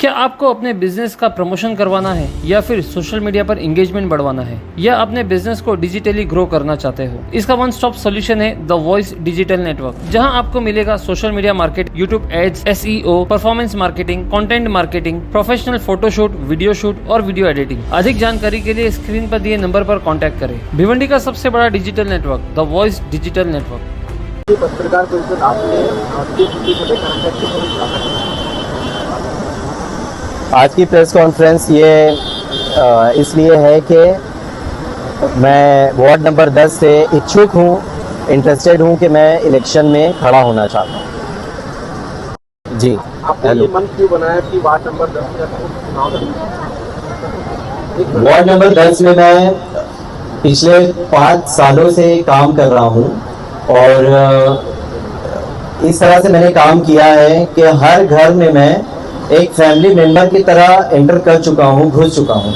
क्या आपको अपने बिजनेस का प्रमोशन करवाना है या फिर सोशल मीडिया पर एंगेजमेंट बढ़वाना है या अपने बिजनेस को डिजिटली ग्रो करना चाहते हो? इसका वन स्टॉप सॉल्यूशन है द वॉइस डिजिटल नेटवर्क, जहां आपको मिलेगा social media market, YouTube ads, SEO, performance marketing, content marketing, professional photoshoot, video shoot और वीडियो एडिटिंग। अधिक जानकारी के लिए स्क्रीन पर दिए नंबर पर कॉन्टैक्ट करें। भिवंडी का सबसे बड़ा digital network the voice digital network. पत्रकार परिषद आज की प्रेस कॉन्फ्रेंस ये इसलिए है कि मैं वार्ड नंबर 10 से इच्छुक हूँ, इंटरेस्टेड हूँ कि मैं इलेक्शन में खड़ा होना चाहता हूँ। जी, आपने ये मन क्यों बनाया कि वार्ड नंबर 10 में वार्ड नंबर 10 में मैं पिछले 5 सालों से काम कर रहा हूँ और इस तरह से मैंने काम किया है कि हर घर में मैं एक फैमिली मेंबर की तरह एंटर कर चुका हूँ, घुस चुका हूँ।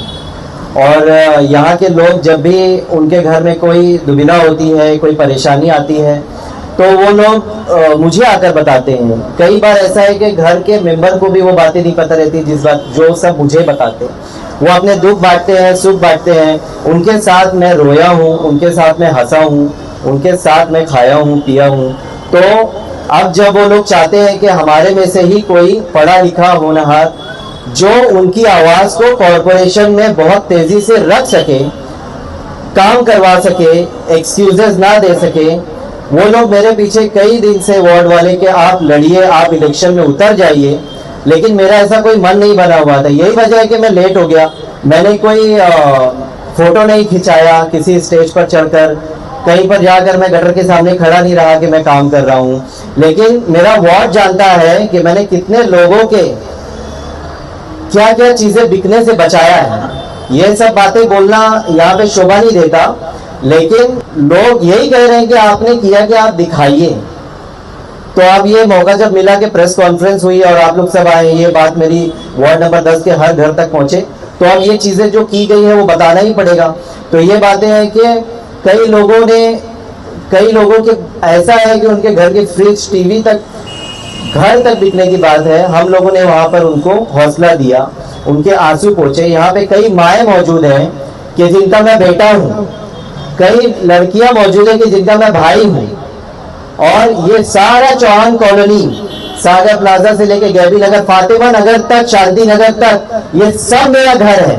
और यहाँ के लोग जब भी उनके घर में कोई दुविधा होती है, कोई परेशानी आती है, तो वो लोग मुझे आकर बताते हैं। कई बार ऐसा है कि घर के मेंबर को भी वो बातें नहीं पता रहती जो सब मुझे बताते हैं। वो अपने दुख बांटते हैं, सुख बांटते हैं। उनके साथ मैं रोया हूँ, उनके साथ मैं हंसा हूँ, उनके साथ मैं खाया हूँ, पिया हूँ। तो अब जब वो लोग चाहते हैं कि हमारे में से ही कोई पढ़ा लिखा होनहार जो उनकी आवाज़ को कॉरपोरेशन में बहुत तेज़ी से रख सके, काम करवा सके, एक्सक्यूजेस ना दे सके, वो लोग मेरे पीछे कई दिन से वार्ड वाले के आप लड़िए, आप इलेक्शन में उतर जाइए, लेकिन मेरा ऐसा कोई मन नहीं बना हुआ था। यही वजह है कि मैं लेट हो गया। मैंने कोई फोटो नहीं खिंचाया किसी स्टेज पर चढ़कर, कहीं पर जाकर मैं गटर के सामने खड़ा नहीं रहा कि मैं काम कर रहा हूँ। लेकिन मेरा वार्ड जानता है कि मैंने कितने लोगों के क्या क्या चीजें बिकने से बचाया है। ये सब बातें बोलना यहाँ पे शोभा नहीं देता, लेकिन लोग यही कह रहे हैं कि आपने किया कि आप दिखाइए। तो अब ये मौका जब मिला कि प्रेस कॉन्फ्रेंस हुई और आप लोग सब आए, ये बात मेरी वार्ड नंबर 10 के हर घर तक पहुंचे, तो अब ये चीजें जो की गई है वो बताना ही पड़ेगा। तो ये बातें हैं कि कई लोगों के ऐसा है कि उनके घर के फ्रिज, टीवी तक, घर तक बिकने की बात है। हम लोगों ने वहां पर उनको हौसला दिया, उनके आंसू पोंछे। यहाँ पे कई माएँ मौजूद हैं कि जिनका मैं बेटा हूँ, कई लड़कियां मौजूद है कि जिनका मैं भाई हूँ। और ये सारा चौहान कॉलोनी, सागर प्लाजा से लेके गैबी नगर, फातिमा नगर तक, शांति नगर तक, ये सब मेरा घर है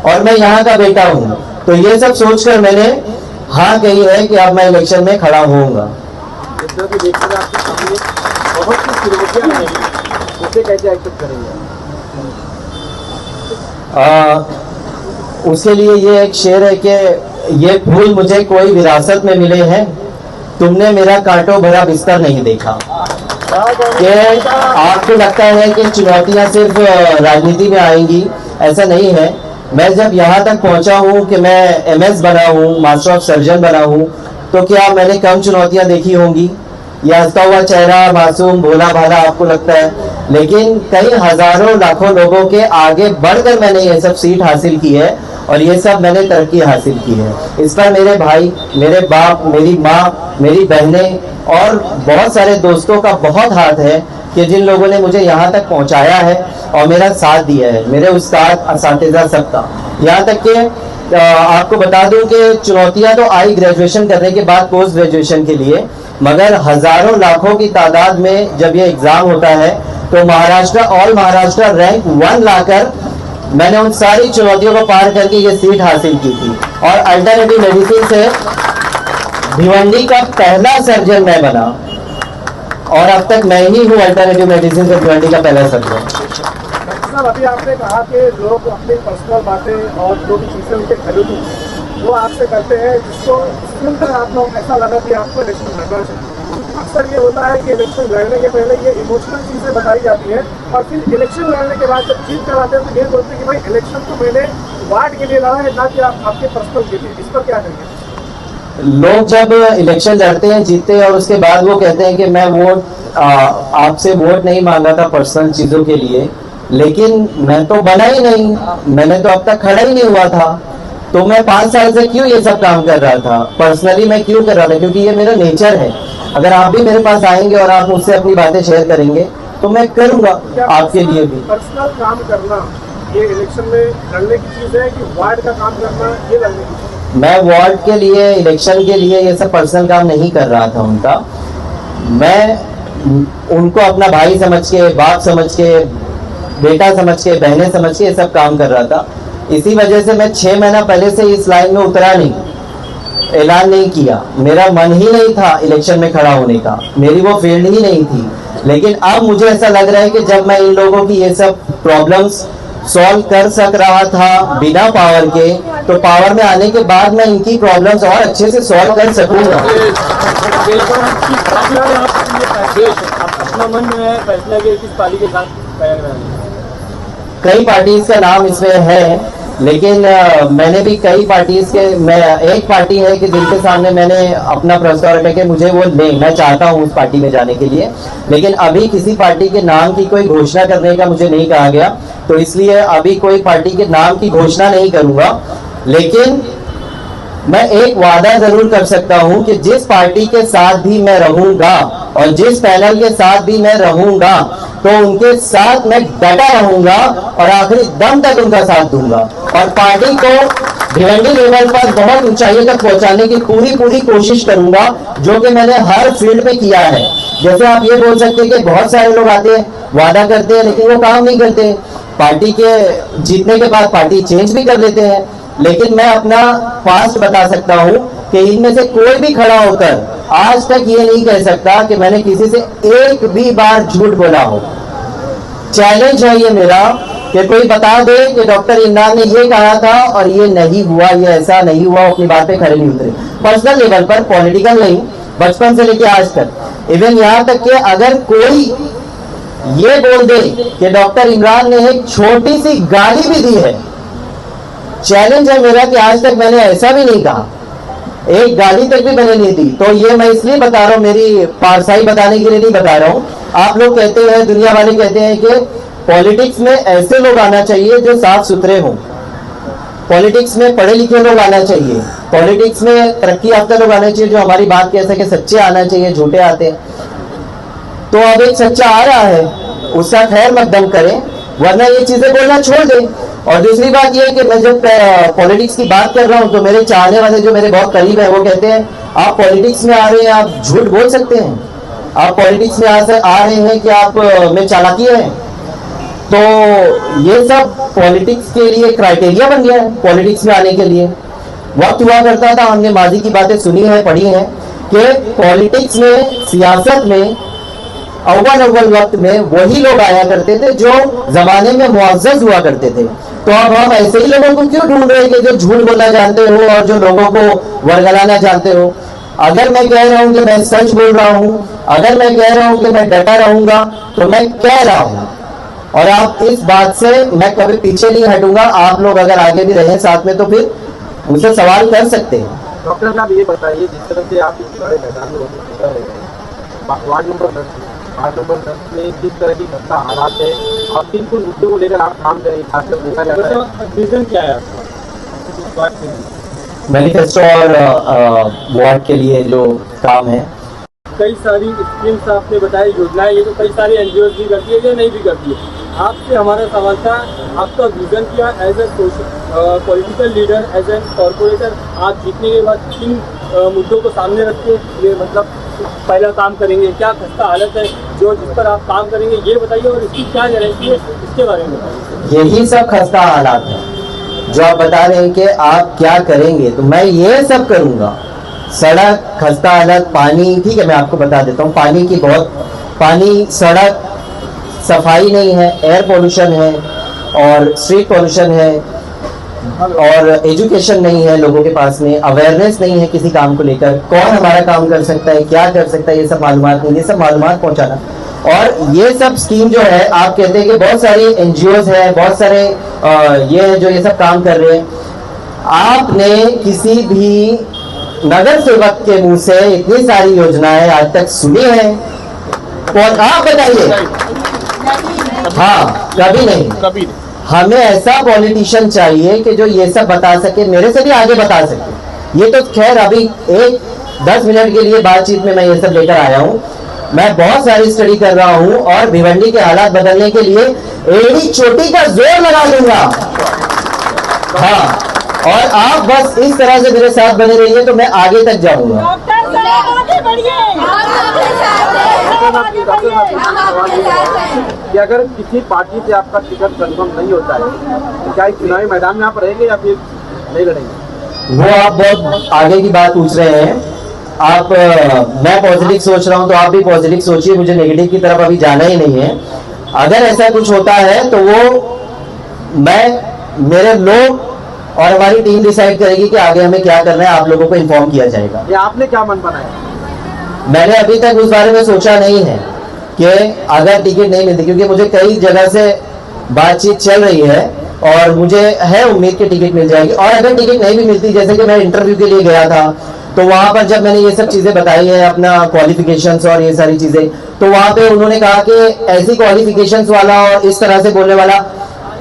और मैं यहाँ का बेटा हूँ। तो ये सब सोचकर मैंने हाँ कही है कि अब मैं इलेक्शन में खड़ा होऊंगा। उसके लिए ये एक शेर है कि ये फूल मुझे कोई विरासत में मिले हैं, तुमने मेरा कांटों भरा बिस्तर नहीं देखा। कि आपको लगता है कि चुनौतियां सिर्फ राजनीति में आएंगी, ऐसा नहीं है। मैं जब यहाँ तक पहुँचा हूँ कि मैं MS बना हूँ, मास्टर ऑफ सर्जन बना हूँ, तो क्या मैंने कम चुनौतियाँ देखी होंगी? यह हंसता हुआ चेहरा, मासूम, भोला भाला आपको लगता है, लेकिन कई हजारों लाखों लोगों के आगे बढ़कर मैंने ये सब सीट हासिल की है और ये सब मैंने तरक्की हासिल की है। इस पर मेरे भाई, मेरे बाप, मेरी माँ, मेरी बहनें और बहुत सारे दोस्तों का बहुत हाथ है कि जिन लोगों ने मुझे यहाँ तक पहुँचाया है और मेरा साथ दिया है। मेरे उस्ताद, असातिज़ा सबका। यहाँ तक कि आपको बता दूं कि चुनौतियाँ तो आई ग्रेजुएशन करने के बाद, पोस्ट ग्रेजुएशन के लिए, मगर हजारों लाखों की तादाद में जब ये एग्जाम होता है तो महाराष्ट्र, ऑल महाराष्ट्र रैंक 1 लाकर मैंने उन सारी चुनौतियों को पार करके ये सीट हासिल की थी। और अल्टरनेटिव मेडिसिन से भिवंडी का पहला सर्जन मैं बना और अब तक मैं ही हूँ अल्टरनेटिव मेडिसिन से भिवंडी का पहला सर्जन। अभी आपने कहा कि लोग अपनी पर्सनल बातें और जो भी चीजें उनके घरेलू वो आपसे करते हैं, जिसको सुनकर आप लोग ऐसा लगा कि आपको इलेक्शन लड़ना चाहिए। अक्सर ये होता है कि इलेक्शन लड़ने के पहले ये इमोशनल चीजें बताई जाती है और फिर इलेक्शन लड़ने के बाद जब जीत कर आते हैं तो ये बोलते हैं कि भाई इलेक्शन तो मैंने वार्ड के लिए लड़ा है, ना कि आपके पर्सनल के लिए। इस पर क्या करेंगे? लोग जब इलेक्शन लड़ते हैं, जीतते हैं और उसके बाद वो कहते हैं कि मैं वोट आपसे वोट नहीं मांगा था पर्सनल चीजों के लिए, लेकिन मैं तो बना ही नहीं, मैंने तो अब तक खड़ा ही नहीं हुआ था, तो मैं 5 साल से क्यों ये सब काम कर रहा था? पर्सनली मैं क्यों कर रहा था? क्योंकि ये मेरा नेचर है। अगर आप भी मेरे पास आएंगे और आप मुझसे अपनी बातें शेयर करेंगे तो मैं करूंगा आपके लिए भी। पर्सनल काम करना ये इलेक्शन में लड़ने की चीज है कि वार्ड का काम करना ये लड़ने की चीज है? मैं वार्ड के लिए, इलेक्शन के लिए ये सब पर्सनल काम नहीं कर रहा था उनका। मैं उनको अपना भाई समझ के, बाप समझ के, बेटा समझ के, बहनें समझ के ये सब काम कर रहा था। इसी वजह से मैं 6 महीना पहले से इस लाइन में उतरा नहीं, ऐलान नहीं किया। मेरा मन ही नहीं था इलेक्शन में खड़ा होने का, मेरी वो फील्ड ही नहीं थी। लेकिन अब मुझे ऐसा लग रहा है कि जब मैं इन लोगों की ये सब प्रॉब्लम्स सॉल्व कर सक रहा था बिना पावर के, तो पावर में आने के बाद मैं इनकी प्रॉब्लम्स और अच्छे से सॉल्व कर सकूंगा। अपना मन में है फैसला कि किस पार्टी के साथ कई पार्टीज का नाम इसमें है, लेकिन मैंने भी कई पार्टीज के, मैं एक पार्टी है कि जिनके सामने मैंने अपना प्रस्ताव रखा कि मुझे वो लें, मैं चाहता हूँ उस पार्टी में जाने के लिए। लेकिन अभी किसी पार्टी के नाम की कोई घोषणा करने का मुझे नहीं कहा गया, तो इसलिए अभी कोई पार्टी के नाम की घोषणा नहीं करूंगा। लेकिन मैं एक वादा जरूर कर सकता हूं कि जिस पार्टी के साथ भी मैं रहूंगा और जिस पैनल के साथ भी मैं रहूंगा, तो उनके साथ मैं डटा रहूंगा और आखिरी दम तक उनका साथ दूंगा और पार्टी को भिवंडी लेवल पर बहुत ऊंचाई तक पहुंचाने की पूरी कोशिश करूंगा, जो कि मैंने हर फील्ड में किया है। जैसे आप ये बोल सकते हैं कि बहुत सारे लोग आते हैं, वादा करते हैं, लेकिन वो काम नहीं करते। पार्टी के जीतने के बाद पार्टी चेंज भी कर लेते हैं। लेकिन मैं अपना पास्ट बता सकता हूं कि इनमें से कोई भी खड़ा होकर आज तक ये नहीं कह सकता कि मैंने किसी से एक भी बार झूठ बोला हो। चैलेंज है ये मेरा कि कोई बता दे कि डॉक्टर इमरान ने ये कहा था और ये नहीं हुआ, ये ऐसा नहीं हुआ, अपनी बात पे खड़े नहीं उतरे। पर्सनल लेवल पर, पॉलिटिकल नहीं, बचपन से लेके आज तक। इवन यहाँ तक कि अगर कोई ये बोल दे कि डॉक्टर इमरान ने एक छोटी सी गाली भी दी है, चैलेंज है मेरा कि आज तक मैंने ऐसा भी नहीं कहा, एक गाली तक भी मैंने नहीं दी। तो ये मैं इसलिए बता रहा हूँ, मेरी पारसाई बताने के लिए नहीं बता रहा हूँ। आप लोग कहते हैं, दुनिया वाले कहते हैं कि पॉलिटिक्स में ऐसे लोग आना चाहिए जो साफ सुथरे हों, पॉलिटिक्स में पढ़े लिखे लोग आना चाहिए, पॉलिटिक्स में तरक्की याफ्ता लोग आने चाहिए जो हमारी बात कह सके, सच्चे आना चाहिए, झूठे आते हैं। तो अब एक सच्चा आ रहा है, उसका खैर मकदम करें, वरना ये चीजें बोलना छोड़ दें। और दूसरी बात ये है कि मैं जब पॉलिटिक्स की बात कर रहा हूँ तो मेरे चाहने वाले जो मेरे बहुत करीब है वो कहते हैं आप पॉलिटिक्स में आ रहे हैं, आप झूठ बोल सकते हैं, आप पॉलिटिक्स में आ रहे हैं कि आप में चालाकी है। तो ये सब पॉलिटिक्स के लिए क्राइटेरिया बन गया है। पॉलिटिक्स में आने के लिए वक्त हुआ करता था, हमने माजी की बातें सुनी है, पढ़ी है कि पॉलिटिक्स में, सियासत में अव्वल वक्त में वही लोग आया करते थे जो जमाने में मुअज़्ज़ज़ हुआ करते थे। तो अब हम ऐसे ही लोगों को क्यों ढूंढ रहे हैं कि जो झूठ बोलना जानते हो और जो लोगों को वर्गलाना जानते हो। अगर मैं कह रहा हूं कि मैं सच बोल रहा हूं, अगर मैं कह रहा हूं कि मैं डटा रहूंगा, तो मैं कह रहा हूं और आप इस बात से मैं कभी पीछे नहीं हटूंगा। आप लोग अगर आगे भी रहे साथ में तो फिर मुझसे सवाल कर सकते हैं। डॉक्टर साहब ये बताइए, जिस तरह से आप इस बड़े मैदान में वार्ड नंबर 10 में किस तरह की घटना हालात है और किन कुछ मुद्दों को लेकर आप काम करें, खासकर देखा जाता है, विजन क्या है मैनिफेस्टो और वार्ड के लिए जो काम है, कई सारी स्कीम्स आपने बताई, योजनाएं, ये तो कई सारी एनजीओ भी करती है या नहीं भी करती है। आपसे हमारा सवाल था, आपका विजन क्या as a political leader, as a corporator, आप जीतने के बाद किन मुद्दों को सामने रख के ये मतलब पहला काम करेंगे, क्या खस्ता हालत है जो जिस पर आप काम करेंगे ये बताइए और इसकी क्या गारंटी है, इसके बारे में बताइए। यही सब खस्ता हालात है जो आप बता रहे हैं कि आप क्या करेंगे, तो मैं ये सब करूंगा। सड़क खस्ता हालत, पानी, ठीक है मैं आपको बता देता हूँ, पानी की बहुत, पानी, सड़क, सफाई नहीं है, एयर पोल्यूशन है और स्ट्रीट पोल्यूशन है और एजुकेशन नहीं है लोगों के पास में, अवेयरनेस नहीं है किसी काम को लेकर, कौन हमारा काम कर सकता है, क्या कर सकता है, ये सब मालूमात नहीं, ये सब मालूमात पहुंचाना। और ये सब स्कीम जो है, आप कहते हैं कि बहुत सारी एनजीओज है, बहुत सारे ये है जो ये सब काम कर रहे हैं। आपने किसी भी नगर सेवक के मुंह से इतनी सारी योजनाएं आज तक सुनी है? और आप बताइए। हाँ, कभी नहीं, कभी। हमें ऐसा पॉलिटिशियन चाहिए कि जो ये सब बता सके, मेरे से भी आगे बता सके। ये तो खैर अभी 10 मिनट के लिए बातचीत में मैं ये सब लेकर आया हूँ, मैं बहुत सारी स्टडी कर रहा हूं और भिवंडी के हालात बदलने के लिए एड़ी चोटी का जोर लगा दूंगा। हाँ, और आप बस इस तरह से मेरे साथ बने रहिए तो मैं आगे तक जाऊंगा। आगे बढ़िए, कि अगर किसी पार्टी से आपका टिकट कंफर्म नहीं होता है तो क्या इस चुनावी मैदान में आप रहेंगे या फिर नहीं लड़ेंगे? वो आप बहुत आगे की बात पूछ रहे हैं। आप मैं पॉजिटिव सोच रहा हूं तो आप भी पॉजिटिव सोचिए, मुझे नेगेटिव की तरफ अभी जाना ही नहीं है। अगर ऐसा कुछ होता है तो वो मेरे लोग और हमारी टीम डिसाइड करेगी कि आगे हमें क्या करना है, आप लोगों को इन्फॉर्म किया जाएगा। ये आपने क्या मन बनाया? मैंने अभी तक उस बारे में सोचा नहीं है कि अगर टिकट नहीं मिलती, क्योंकि मुझे कई जगह से बातचीत चल रही है और मुझे है उम्मीद कि टिकट मिल जाएगी। और अगर टिकट नहीं भी मिलती, जैसे कि मैं इंटरव्यू के लिए गया था तो वहां पर जब मैंने ये सब चीजें बताई है, अपना क्वालिफिकेशंस और ये सारी चीजें, तो वहां पे उन्होंने कहा कि ऐसी क्वालिफिकेशंस वाला और इस तरह से बोलने वाला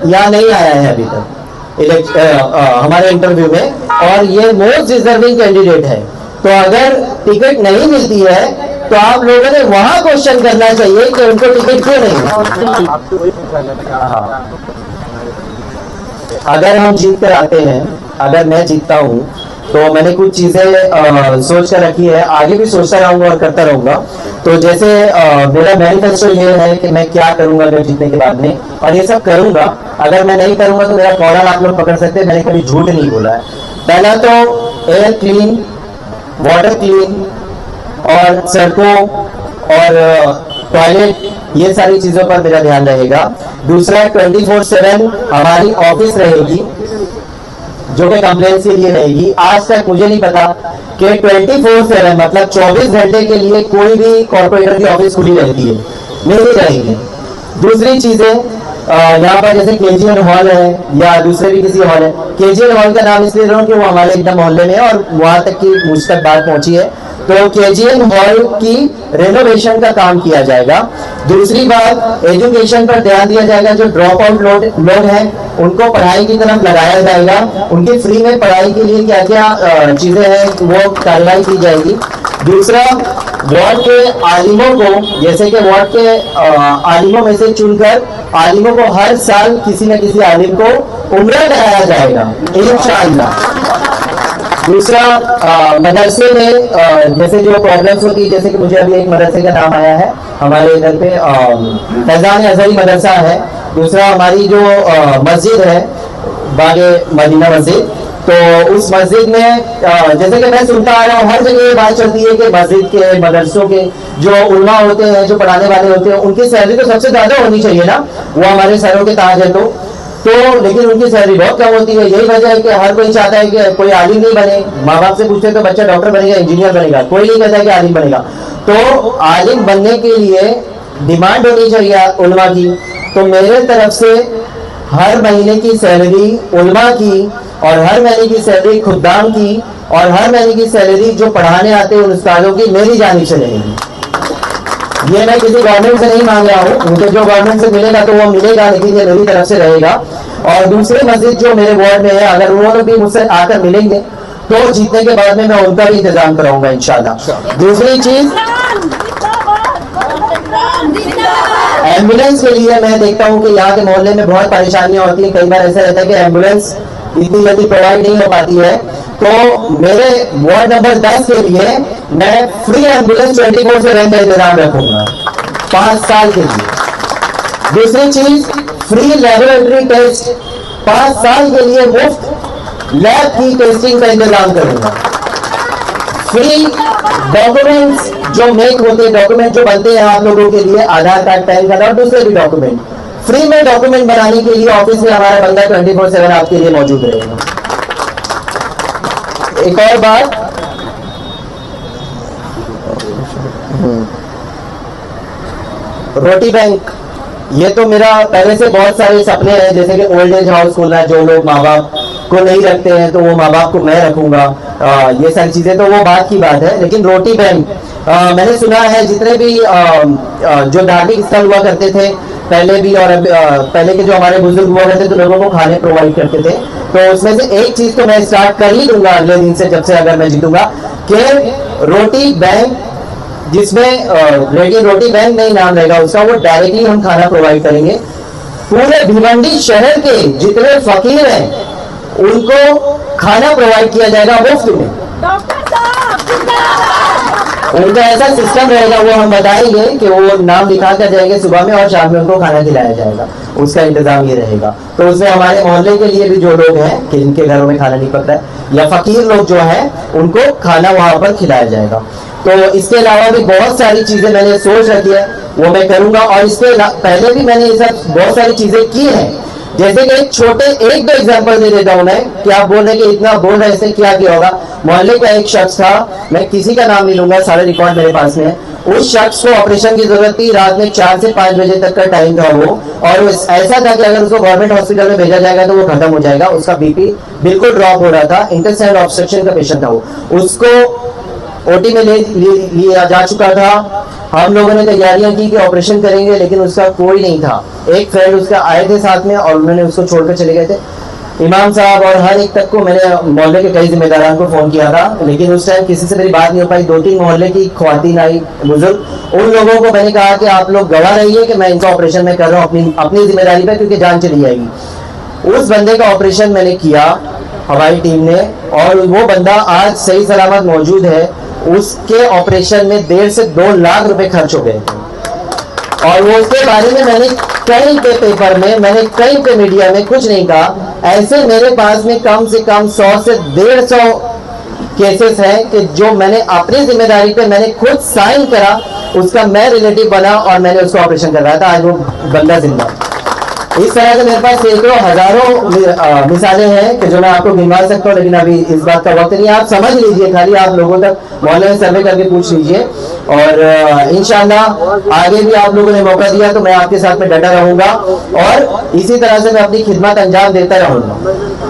यहाँ नहीं आया है अभी तक हमारे इंटरव्यू में, और ये मोस्ट डिजर्विंग कैंडिडेट है। तो अगर टिकट नहीं मिलती है तो आप लोगों ने वहां क्वेश्चन करना चाहिए कि उनको टिकट क्यों नहीं। आपसे वही पूछना था। अगर हम जीत कर आते हैं, अगर मैं जीतता हूं तो मैंने कुछ चीजें सोच कर रखी है, आगे भी सोचता रहूंगा और करता रहूंगा। तो जैसे मेरा मैनिफेस्टो ये है कि मैं क्या करूंगा अगर जीतने के बाद में, और ये सब करूंगा। अगर मैं नहीं करूंगा तो मेरा कॉलर आप लोग पकड़ सकते हैं, मैंने कभी झूठ नहीं बोला है। पहला तो एयर क्लीन, वाटर क्लीन और सड़कों और टॉयलेट, ये सारी चीजों पर मेरा ध्यान रहेगा। दूसरा 24/7 हमारी ऑफिस रहेगी जो कि कंप्लेंट्स के लिए रहेगी। आज तक मुझे नहीं पता कि 24/7 मतलब 24 घंटे के लिए कोई भी कॉर्पोरेटर की ऑफिस खुली रहती है, नहीं रहेगी। दूसरी चीजें यहाँ पर जैसे केजीएन हॉल है या दूसरे भी किसी हॉल है, केजीएन हॉल का नाम इसलिए रहा हूँ कि वो हमारे एकदम मोहल्ले में है और वहां तक की मुझ तक बात पहुंची है। तो केजीएन हॉल की रेनोवेशन का काम किया जाएगा। दूसरी बात, एजुकेशन पर ध्यान दिया जाएगा। जो ड्रॉप आउट लोग हैं उनको पढ़ाई की तरफ लगाया जाएगा। उनकी फ्री में पढ़ाई के लिए क्या क्या चीजें हैं वो कार्रवाई की जाएगी। दूसरा, वार्ड के आलिमों को, जैसे कि वार्ड के आलिमों में से चुनकर आलिमों को हर साल किसी न किसी आलिम को उम्रा कराया जाएगा इंशाअल्लाह। दूसरा, मदरसे में जैसे जो प्रॉब्लम्स होती है, जैसे कि मुझे अभी एक मदरसे का नाम आया है हमारे इधर पे, फैजान अजहरी मदरसा है। दूसरा, हमारी जो मस्जिद है बागे मदीना मस्जिद, तो उस मस्जिद में जैसे कि मैं सुनता आ रहा हूँ हर जगह ये बात चलती है कि मस्जिद के, मदरसों के जो उलमा होते हैं, जो पढ़ाने वाले होते हैं, उनकी सैलरी तो सबसे ज्यादा होनी चाहिए ना, वो हमारे सरों के ताज है। तो लेकिन उनकी सैलरी बहुत कम होती है। यही वजह है कि हर कोई चाहता है कि कोई आलिम नहीं बने। माँ बाप से पूछते तो बच्चा डॉक्टर बनेगा, इंजीनियर बनेगा, कोई नहीं कहता है कि आलिम बनेगा। तो आलिम बनने के लिए डिमांड होनी चाहिए उलमा की। तो मेरे तरफ से हर महीने की सैलरी उलमा की और हर महीने की सैलरी खुद्दाम की और हर महीने की सैलरी जो पढ़ाने आते हैं उन उस्तादों की मेरी जानिब से रहेगी। ये मैं किसी गवर्नमेंट से नहीं मांग रहा हूँ, मुझे जो गवर्नमेंट से मिलेगा तो वो मिलेगा, लेकिन ये मेरी तरफ से रहेगा। और दूसरे मस्जिद जो मेरे वार्ड में है, अगर वो लोग भी मुझसे आकर मिलेंगे तो जीतने के बाद में मैं उनका भी इंतजाम कराऊंगा इंशाल्लाह। दूसरी चीज, एम्बुलेंस के लिए मैं देखता हूँ कि यहाँ के मोहल्ले में बहुत परेशानियां होती हैं। कई बार ऐसा रहता है कि एम्बुलेंस इतनी जल्दी प्रोवाइड नहीं हो पाती है। तो मेरे वार्ड नंबर 10 के लिए मैं फ्री एम्बुलेंस 24/7 का इंतजाम रखूंगा 5 साल के लिए। दूसरी चीज, फ्री लेबोरेटरी टेस्ट 5 साल के लिए मुफ्त लैब की टेस्टिंग का इंतजाम करूंगा। फ्री डॉक्यूमेंट्स जो मेक होते हैं, डॉक्यूमेंट जो बनते हैं आप लोगों के लिए, आधार कार्ड, पैन कार्ड और दूसरे भी डॉक्यूमेंट, फ्री में डॉक्यूमेंट बनाने के लिए ऑफिस में हमारा बंदा 24/7 आपके लिए मौजूद रहेगा। एक और बात, रोटी बैंक, ये तो मेरा पहले से बहुत सारे सपने हैं, जैसे कि ओल्ड एज हाउस खोलना, जो लोग माँ बाप को नहीं रखते हैं तो वो माँ बाप को मैं रखूंगा। ये सारी चीजें तो वो बात की बात है, लेकिन रोटी बैंक मैंने सुना है जितने भी जो धार्मिक स्थल हुआ करते थे पहले भी, और पहले के जो हमारे बुजुर्ग हुआ करते तो लोगों को खाने प्रोवाइड करते थे। तो उसमें से एक चीज तो मैं स्टार्ट कर ही दूंगा अगले दिन से, जब से अगर मैं जीतूंगा, कि रोटी बैंक जिसमें रोटी बैंक नहीं नाम रहेगा उसका, वो डायरेक्टली हम खाना प्रोवाइड करेंगे। पूरे भिवंडी शहर के जितने फकीर हैं उनको खाना प्रोवाइड किया जाएगा मुफ्त में। डॉक्टर साहब जिंदाबाद। उनका ऐसा सिस्टम रहेगा, वो हम बताएंगे कि वो नाम लिखा कर जाएंगे सुबह में और शाम में उनको खाना खिलाया जाएगा, उसका इंतजाम ये रहेगा। तो उसमें हमारे मोहल्ले के लिए भी जो लोग हैं कि जिनके घरों में खाना नहीं पकता है या फकीर लोग जो हैं उनको खाना वहां पर खिलाया जाएगा। तो इसके अलावा भी बहुत सारी चीजें मैंने सोच रखी है, वो मैं करूंगा। और इसके पहले भी मैंने ये सब बहुत सारी चीजें की हैं, जैसे कि एक दो एग्जांपल दे देता हूं मैं कि आप बोल रहे कि इतना बोल रहे इससे क्या किया होगा। मोहल्ले का एक शख्स था, मैं किसी का नाम नहीं लूंगा, सारे रिकॉर्ड मेरे पास में है। उस शख्स को ऑपरेशन की जरूरत थी, रात में 4 से 5 बजे तक का टाइम था वो, और ऐसा था कि अगर उसको गवर्नमेंट हॉस्पिटल में भेजा जाएगा तो वो खत्म हो जाएगा, उसका बीपी बिल्कुल ड्रॉप हो रहा था, इंटेस्टाइनल ऑब्स्ट्रक्शन का पेशेंट था वो। उसको ओटी में लिया जा चुका था। हम लोगों ने तैयारियां की कि ऑपरेशन करेंगे, लेकिन उसका कोई नहीं था। एक फ्रेंड उसका आए थे साथ में और उन्होंने उसको छोड़कर चले गए थे। इमाम साहब और हर एक तक को मैंने मोहल्ले के कई जिम्मेदारान को फोन किया था, लेकिन उस टाइम किसी से मेरी बात नहीं हो पाई। 2-3 मोहल्ले की ख्वातीन आई बुजुर्ग, उन लोगों को मैंने कहा कि आप लोग गवाह रहिए कि मैं इनका ऑपरेशन में कर रहा हूँ अपनी जिम्मेदारी पर, क्योंकि जान चली जाएगी। उस बंदे का ऑपरेशन मैंने किया हमारी टीम ने, और वो बंदा आज सही सलामत मौजूद है। उसके ऑपरेशन में 1.5 से 2 लाख रुपए खर्च हो गए थे, और वो उसके बारे में मैंने कहीं पे पेपर में, मैंने कहीं पे मीडिया में कुछ नहीं कहा। ऐसे मेरे पास में कम से कम 100 से 150 केसेस हैं कि जो मैंने अपनी जिम्मेदारी पे मैंने खुद साइन करा, उसका मैं रिलेटिव बना और मैंने उसको ऑपरेशन करवाया था। आज वो बंदा जिंदा। इस तरह से मेरे पास सैकड़ों हजारों मिसालें हैं कि जो मैं आपको गिनवा सकता हूँ, लेकिन अभी इस बात का वक्त नहीं। आप समझ लीजिए, खाली आप लोगों तक मोहल्ले में सर्वे करके पूछ लीजिए, और इंशाल्लाह आगे भी आप लोगों ने मौका दिया तो मैं आपके साथ में डटा रहूंगा, और इसी तरह से मैं अपनी खिदमत अंजाम देता रहूंगा।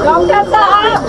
डॉक्टर साहब